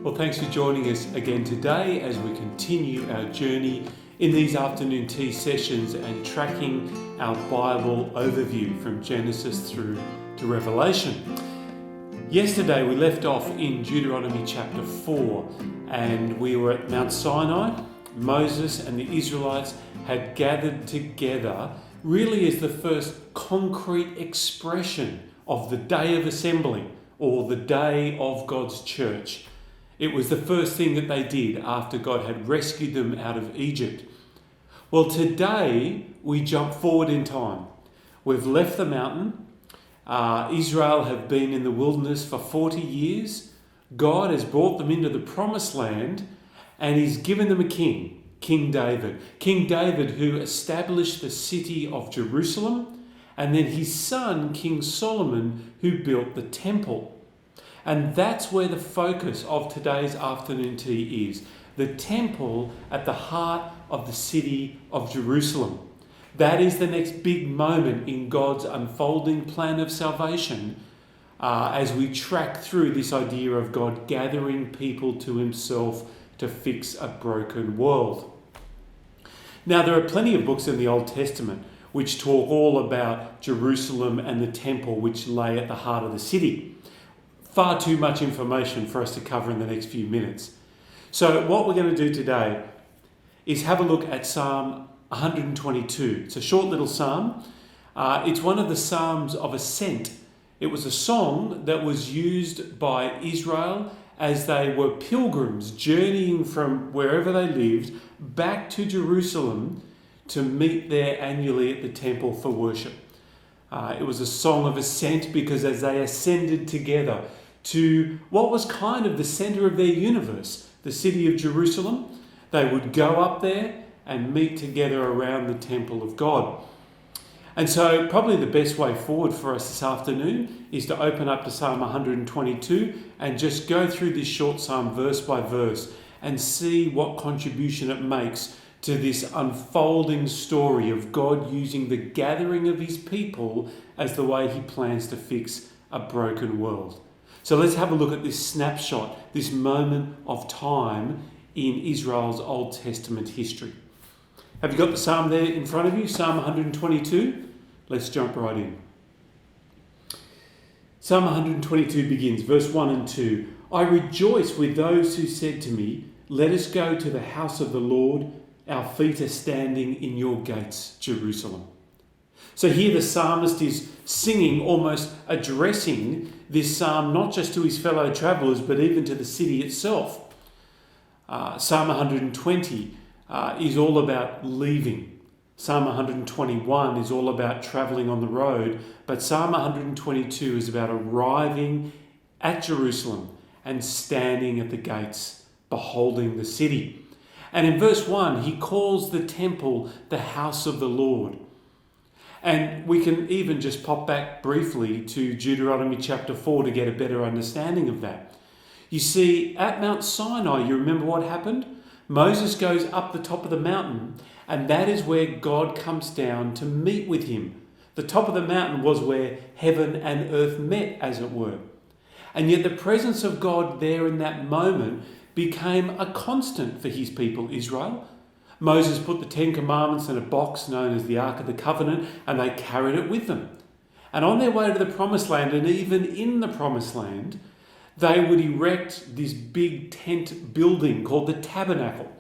Well, thanks for joining us again today as we continue our journey in these afternoon tea sessions and tracking our Bible overview from Genesis through to Revelation. Yesterday we left off in Deuteronomy chapter 4 and we were at Mount Sinai. Moses and the Israelites had gathered together really as the first concrete expression of the day of assembly or the day of God's church. It was the first thing that they did after God had rescued them out of Egypt. Well, today we jump forward in time. We've left the mountain. Israel have been in the wilderness for 40 years. God has brought them into the promised land and he's given them a king, King David. King David who established the city of Jerusalem, and then his son, King Solomon, who built the temple. And that's where the focus of today's afternoon tea is. The temple at the heart of the city of Jerusalem. That is the next big moment in God's unfolding plan of salvation as we track through this idea of God gathering people to himself to fix a broken world. Now, there are plenty of books in the Old Testament which talk all about Jerusalem and the temple which lay at the heart of the city. Far too much information for us to cover in the next few minutes. So what we're going to do today is have a look at Psalm 122. It's a short little psalm. It's one of the Psalms of Ascent. It was a song that was used by Israel as they were pilgrims journeying from wherever they lived back to Jerusalem to meet there annually at the temple for worship. It was a song of ascent because as they ascended together to what was kind of the center of their universe, the city of Jerusalem, they would go up there and meet together around the temple of God. And so probably the best way forward for us this afternoon is to open up to Psalm 122 and just go through this short psalm verse by verse and see what contribution it makes to this unfolding story of God using the gathering of his people as the way he plans to fix a broken world. So let's have a look at this snapshot, this moment of time in Israel's Old Testament history. Have you got the psalm there in front of you? Psalm 122? Let's jump right in. Psalm 122 begins, verse 1 and 2. I rejoice with those who said to me, let us go to the house of the Lord. Our feet are standing in your gates, Jerusalem. So here the psalmist is singing, almost addressing this psalm not just to his fellow travellers, but even to the city itself. Psalm 120 is all about leaving. Psalm 121 is all about travelling on the road. But Psalm 122 is about arriving at Jerusalem and standing at the gates, beholding the city. And in verse 1, he calls the temple the house of the Lord. And we can even just pop back briefly to Deuteronomy chapter 4 to get a better understanding of that. You see, at Mount Sinai, you remember what happened? Moses goes up the top of the mountain, and that is where God comes down to meet with him. The top of the mountain was where heaven and earth met, as it were. And yet the presence of God there in that moment became a constant for his people, Israel. Moses put the Ten Commandments in a box known as the Ark of the Covenant, and they carried it with them. And on their way to the Promised Land, and even in the Promised Land, they would erect this big tent building called the Tabernacle.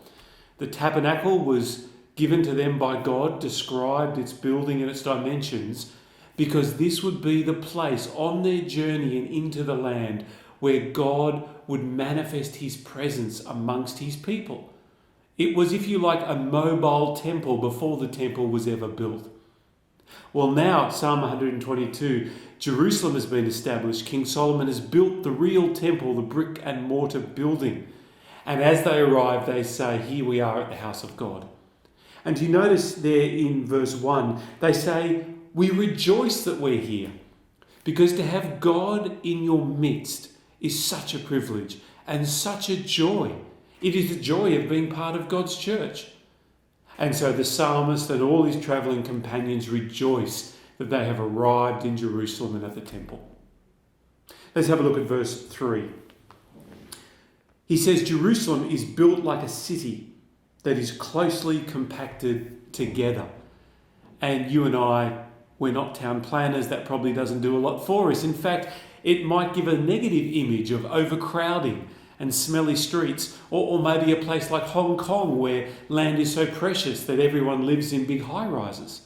The Tabernacle was given to them by God, described its building and its dimensions, because this would be the place on their journey and into the land where God would manifest his presence amongst his people. It was, if you like, a mobile temple before the temple was ever built. Well, now, Psalm 122, Jerusalem has been established. King Solomon has built the real temple, the brick and mortar building. And as they arrive, they say, here we are at the house of God. And you notice there in verse 1, they say, we rejoice that we're here. Because to have God in your midst is such a privilege and such a joy. It is the joy of being part of God's church. And so the psalmist and all his travelling companions rejoice that they have arrived in Jerusalem and at the temple. Let's have a look at verse 3. He says Jerusalem is built like a city that is closely compacted together. And you and I, we're not town planners. That probably doesn't do a lot for us. In fact, it might give a negative image of overcrowding and smelly streets, or maybe a place like Hong Kong where land is so precious that everyone lives in big high-rises.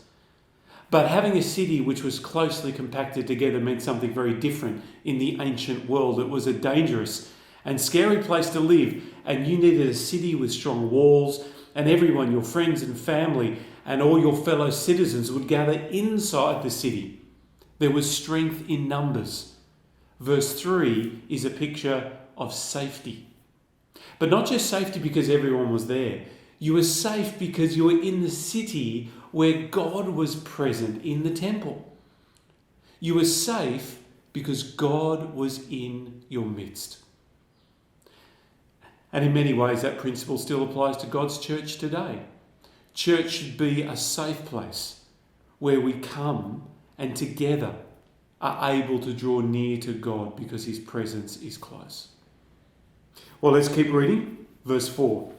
But having a city which was closely compacted together meant something very different in the ancient world. It was a dangerous and scary place to live, and you needed a city with strong walls, and everyone, your friends and family, and all your fellow citizens would gather inside the city. There was strength in numbers. Verse 3 is a picture of safety. But not just safety because everyone was there. You were safe because you were in the city where God was present in the temple. You were safe because God was in your midst. And in many ways, that principle still applies to God's church today. Church should be a safe place where we come and together are able to draw near to God because his presence is close. Well, let's keep reading. Verse 4.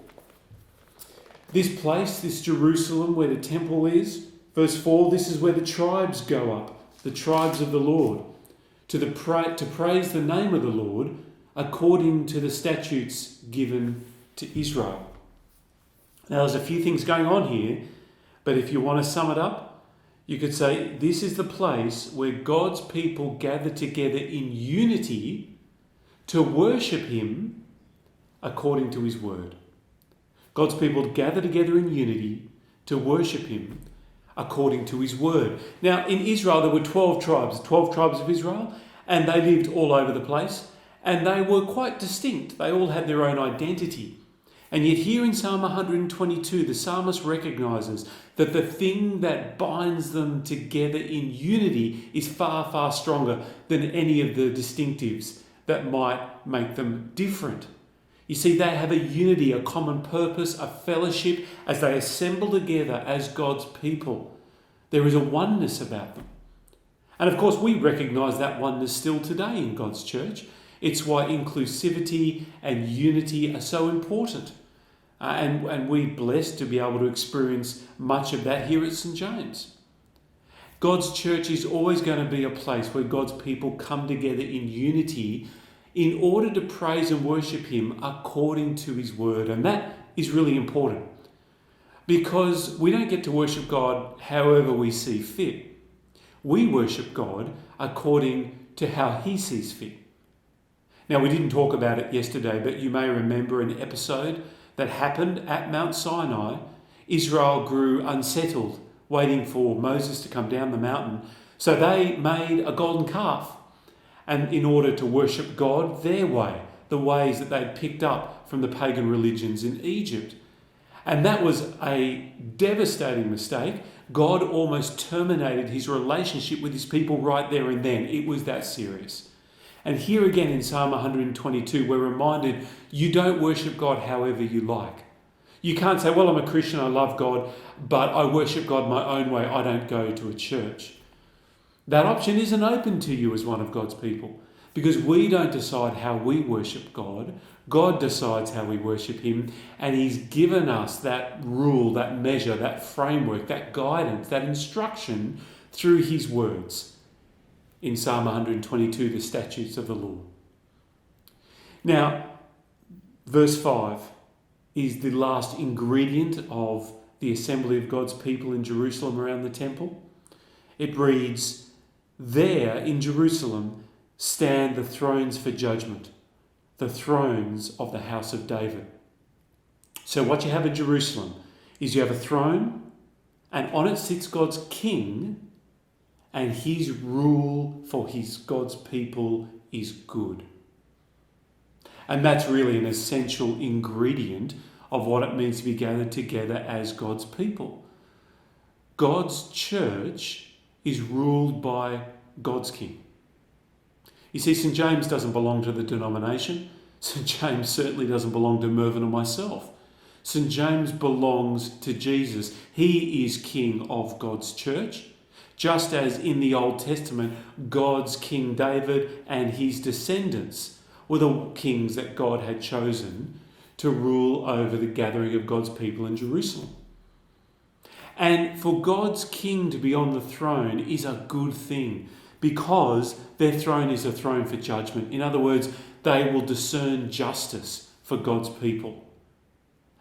This place, this Jerusalem where the temple is, verse 4, this is where the tribes go up, the tribes of the Lord, to praise the name of the Lord according to the statutes given to Israel. Now, there's a few things going on here, but if you want to sum it up, you could say this is the place where God's people gather together in unity to worship him according to his word. God's people gather together in unity to worship him according to his word. Now, in Israel, there were 12 tribes of Israel, and they lived all over the place, and they were quite distinct. They all had their own identity. And yet here in Psalm 122, the psalmist recognises that the thing that binds them together in unity is far, far stronger than any of the distinctives that might make them different. You see, they have a unity, a common purpose, a fellowship as they assemble together as God's people. There is a oneness about them. And of course, we recognise that oneness still today in God's church. It's why inclusivity and unity are so important. And we're blessed to be able to experience much of that here at St. James. God's church is always going to be a place where God's people come together in unity in order to praise and worship him according to his word. And that is really important because we don't get to worship God however we see fit. We worship God according to how he sees fit. Now, we didn't talk about it yesterday, but you may remember an episode that happened at Mount Sinai. Israel grew unsettled, waiting for Moses to come down the mountain. So they made a golden calf, and in order to worship God their way, the ways that they'd picked up from the pagan religions in Egypt. And that was a devastating mistake. God almost terminated his relationship with his people right there and then. It was that serious. And here again in Psalm 122, we're reminded you don't worship God however you like. You can't say, well, I'm a Christian, I love God, but I worship God my own way. I don't go to a church. That option isn't open to you as one of God's people because we don't decide how we worship God. God decides how we worship him, and he's given us that rule, that measure, that framework, that guidance, that instruction through his words. In Psalm 122, the statutes of the law. Now, verse 5 is the last ingredient of the assembly of God's people in Jerusalem around the temple. It reads, there in Jerusalem stand the thrones for judgment, the thrones of the house of David. So what you have in Jerusalem is you have a throne, and on it sits God's king, and his rule for God's people is good. And that's really an essential ingredient of what it means to be gathered together as God's people. God's church is ruled by God's king. You see, St. James doesn't belong to the denomination. St. James certainly doesn't belong to Mervyn or myself. St. James belongs to Jesus. He is king of God's church. Just as in the Old Testament, God's King David and his descendants were the kings that God had chosen to rule over the gathering of God's people in Jerusalem. And for God's king to be on the throne is a good thing, because their throne is a throne for judgment. In other words, they will discern justice for God's people.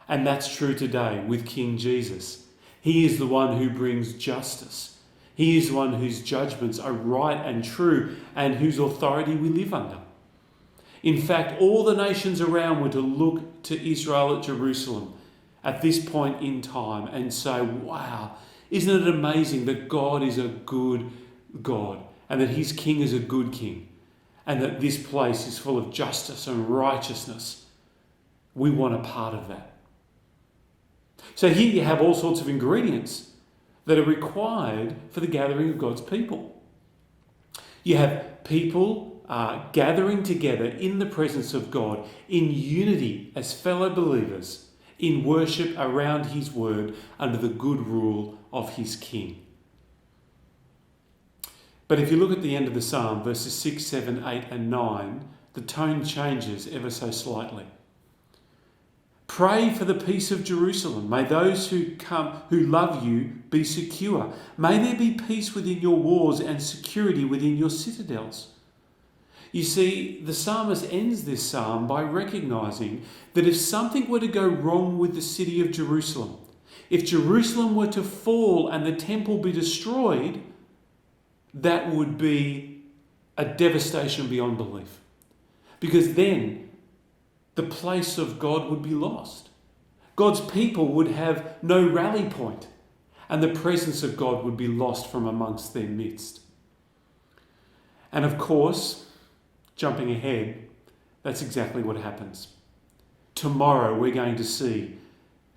And that's true today with King Jesus. He is the one who brings justice. He is the one whose judgments are right and true, and whose authority we live under. In fact, all the nations around were to look to Israel at Jerusalem at this point in time and say, wow, isn't it amazing that God is a good God, and that his king is a good king, and that this place is full of justice and righteousness. We want a part of that. So here you have all sorts of ingredients that are required for the gathering of God's people. You have people gathering together in the presence of God in unity as fellow believers in worship around his word under the good rule of his king. But if you look at the end of the psalm, verses 6, 7, 8 and 9, the tone changes ever so slightly. Pray for the peace of Jerusalem. May those who love you be secure. May there be peace within your walls and security within your citadels. You see, the psalmist ends this psalm by recognizing that if something were to go wrong with the city of Jerusalem, if Jerusalem were to fall and the temple be destroyed, that would be a devastation beyond belief. Because then the place of God would be lost. God's people would have no rally point, and the presence of God would be lost from amongst their midst. And of course, jumping ahead, that's exactly what happens. Tomorrow we're going to see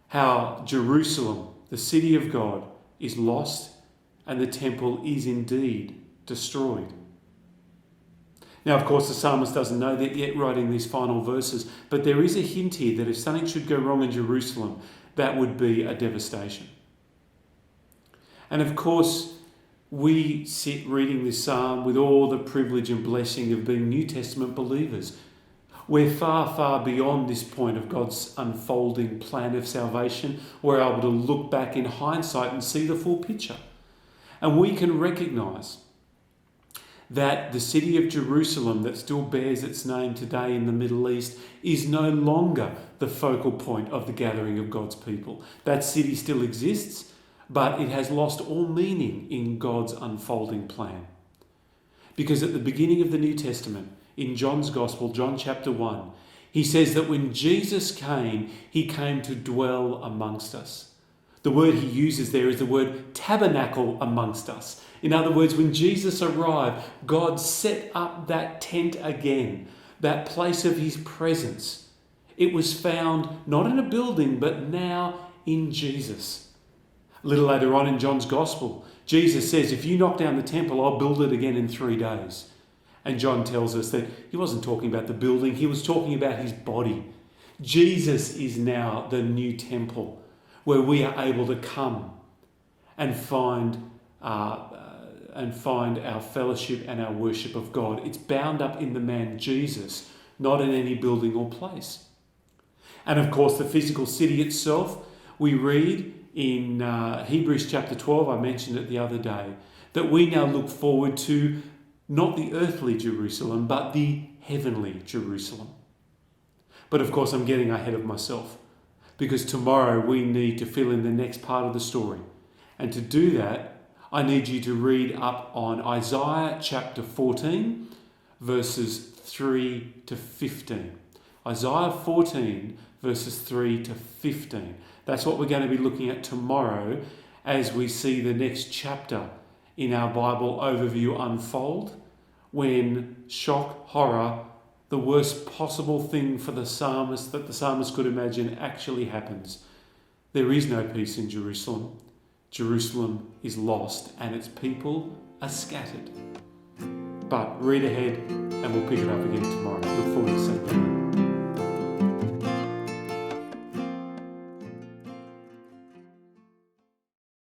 how Jerusalem, the city of God, is lost and the temple is indeed destroyed. Now, of course, the psalmist doesn't know that yet, writing these final verses, but there is a hint here that if something should go wrong in Jerusalem, that would be a devastation. And of course, we sit reading this psalm with all the privilege and blessing of being New Testament believers. We're far, far beyond this point of God's unfolding plan of salvation. We're able to look back in hindsight and see the full picture. And we can recognise that the city of Jerusalem that still bears its name today in the Middle East is no longer the focal point of the gathering of God's people. That city still exists, but it has lost all meaning in God's unfolding plan. Because at the beginning of the New Testament, in John's Gospel, John chapter 1, he says that when Jesus came, he came to dwell amongst us. The word he uses there is the word tabernacle amongst us. In other words, when Jesus arrived, God set up that tent again, that place of his presence. It was found not in a building, but now in Jesus. A little later on in John's Gospel, Jesus says, if you knock down the temple, I'll build it again in 3 days. And John tells us that he wasn't talking about the building, he was talking about his body. Jesus is now the new temple where we are able to come and find our fellowship and our worship of God. It's bound up in the man Jesus, not in any building or place. And of course, the physical city itself, we read in Hebrews chapter 12, I mentioned it the other day, that we now look forward to not the earthly Jerusalem, but the heavenly Jerusalem. But of course, I'm getting ahead of myself, because tomorrow we need to fill in the next part of the story. And to do that, I need you to read up on Isaiah chapter 14, verses 3 to 15. Isaiah 14, verses 3 to 15. That's what we're going to be looking at tomorrow as we see the next chapter in our Bible overview unfold, when shock, horror, the worst possible thing for the psalmist that the psalmist could imagine actually happens. There is no peace in Jerusalem. Jerusalem is lost and its people are scattered. But read ahead and we'll pick it up again tomorrow. Look forward to seeing you.